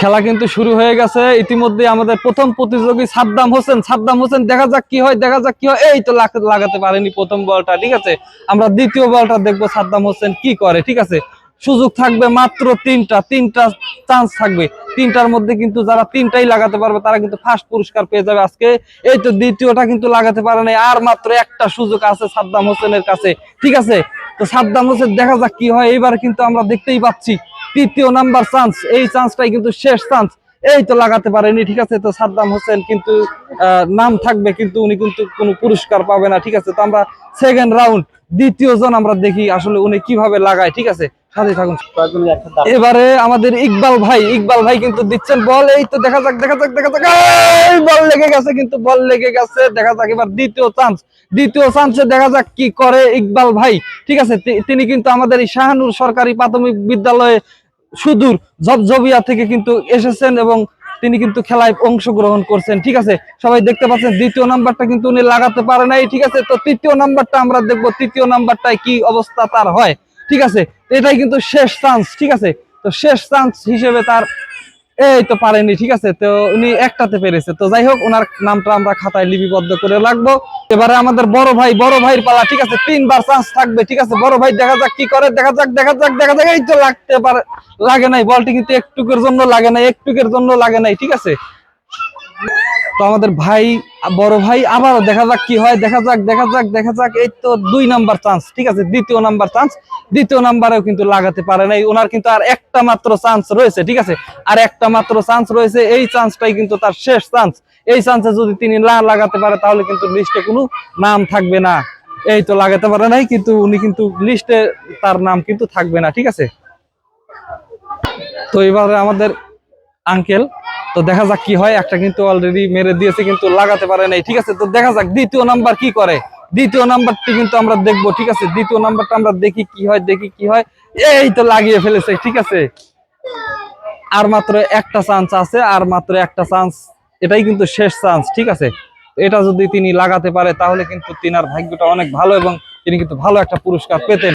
খেলা কিন্তু শুরু হয়ে গেছে ইতিমধ্যে। আমাদের প্রথম প্রতিযোগী সাদ্দাম হোসেন দেখা যাক কি হয়, এই তো লাগাতে পারেনি প্রথম বলটা। ঠিক আছে, আমরা দ্বিতীয় বলটা দেখবো সাদ্দাম হোসেন কি করে। ঠিক আছে, সুযোগ থাকবে মাত্র তিনটা চান্স থাকবে। তিনটার মধ্যে কিন্তু যারা তিনটাই লাগাতে পারবে তারা কিন্তু ফার্স্ট পুরস্কার পেয়ে যাবে আজকে। এই তো দ্বিতীয়টা কিন্তু লাগাতে পারে নাই, আর মাত্র একটা সুযোগ আছে সাদ্দাম হোসেনের কাছে। ঠিক আছে, তো সাদ্দাম হোসেন দেখা যাক কি হয়। এইবার কিন্তু আমরা দেখতেই পাচ্ছি তৃতীয় নাম্বার চান্স, এই চান্সটাই কিন্তু শেষ চান্স। এই তো লাগাতে পারেনি। ঠিক আছে, তো সাদ্দাম হোসেন কিন্তু নাম থাকবে কিন্তু উনি কিন্তু কোনো পুরস্কার পাবে না। ঠিক আছে, তো আমরা সেকেন্ড রাউন্ড দ্বিতীয় জন আমরা দেখি আসলে উনি কিভাবে লাগায়। ঠিক আছে, সাথে থাকুন। এবারে আমাদের ইকবাল ভাই কিন্তু দিচ্ছেন বল। এই তো দেখা যাক বল লেগে গেছে, কিন্তু বল লেগে গেছে। দেখা যাক এবার দ্বিতীয় চান্সে দেখা যাক কি করে ইকবাল ভাই। ঠিক আছে, তিনি কিন্তু আমাদের এই শাহানুর সরকারি প্রাথমিক বিদ্যালয়ে সুদূর জবজবিয়া থেকে কিন্তু এসেছেন এবং তিনি কিন্তু খেলায় অংশগ্রহণ করছেন। ঠিক আছে, সবাই দেখতে পাচ্ছেন দ্বিতীয় নাম্বারটা কিন্তু উনি লাগাতে পারে নাই। ঠিক আছে, তো তৃতীয় নাম্বারটা আমরা দেখবো, তৃতীয় নাম্বারটায় কি অবস্থা তার হয়। ঠিক আছে, এটাই কিন্তু শেষ চান্স। ঠিক আছে, তো শেষ চান্স হিসেবে তার এই তো পারেনি। ঠিক আছে, তো উনি একটাতে পেরেছে। তো যাই হোক, ওনার নামটা আমরা খাতায় লিপিবদ্ধ করে রাখবো। এবারে আমাদের বড় ভাইয়ের পালা। ঠিক আছে, তিনবার চান্স থাকবে। ঠিক আছে, বড় ভাই দেখা যাক কি করে। দেখা যাক এই তো লাগতে পারে, লাগে নাই। বলটি কিন্তু একটুকের জন্য লাগে নাই। ঠিক আছে, তো আমাদের বড় ভাই আবারও দেখা যাক কি হয়। দেখা যাক এই তো দুই নাম্বার চান্স। ঠিক আছে, দ্বিতীয় নাম্বারেও কিন্তু লাগাতে পারে নাই। ওনার কিন্তু আর একটা মাত্র চান্স রয়েছে। ঠিক আছে, আর একটা মাত্র চান্স রয়েছে। এই চান্সটাই কিন্তু তার শেষ চান্স। এই চান্সে যদি তিনি না লাগাতে পারে তাহলে কিন্তু লিস্টে কোনো নাম থাকবে না। এই তো লাগাতে পারে নাই, কিন্তু উনি কিন্তু লিস্টে তার নাম কিন্তু থাকবে না। ঠিক আছে, তো এবারে আমাদের আঙ্কেল, তো দেখা যাক কি হয়। একটা কিন্তু অলরেডি মেরে দিয়েছে, কিন্তু লাগাতে পারে নাই। ঠিক আছে, তো দেখা যাক দ্বিতীয় নাম্বার কি করে। দ্বিতীয় নাম্বারটি কিন্তু আমরা দেখবো। ঠিক আছে, দ্বিতীয় নাম্বারটা আমরা দেখি কি হয়। এই তো লাগিয়ে ফেলেছে। ঠিক আছে, আর মাত্র একটা চান্স আছে, এটাই কিন্তু শেষ চান্স। ঠিক আছে, এটা যদি তিনি লাগাতে পারে তাহলে কিন্তু তিনার ভাগ্যটা অনেক ভালো এবং তিনি কিন্তু ভালো একটা পুরস্কার পেতেন।